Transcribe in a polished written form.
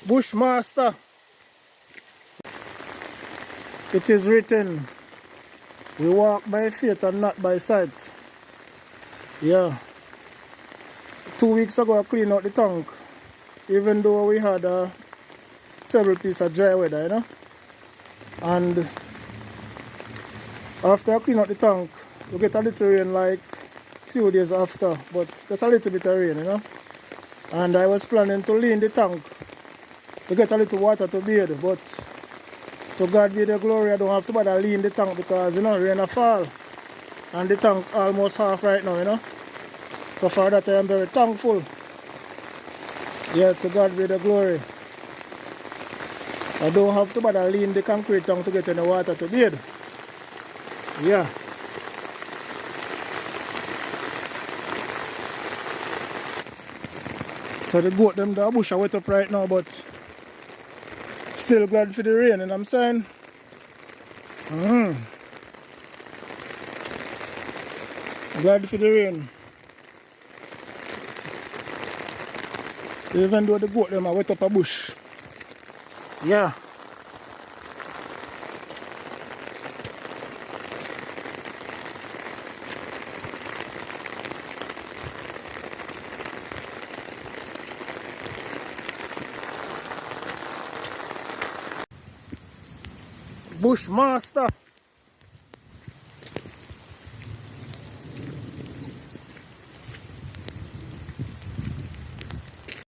Bushmaster. It is written, we walk by faith and not by sight. Yeah. 2 weeks ago I cleaned out the tank. Even though we had a terrible piece of dry weather, you know. And after I clean out the tank, we get a little rain like a few days after, but just a little bit of rain, you know. And I was planning to lean the tank to get a little water to bathe, but to God be the glory, I don't have to bother lean the tank because, you know, rain a fall. And the tank almost half right now, you know. So for that I am very thankful. Yeah, to God be the glory. I don't have to bother lean the concrete tank to get any water to bathe. Yeah. So the goat them the bush are wet up right now, but still glad for the rain, you know what I'm saying? Glad for the rain. Even though the goat them are wet up a bush. Yeah. Bushmaster.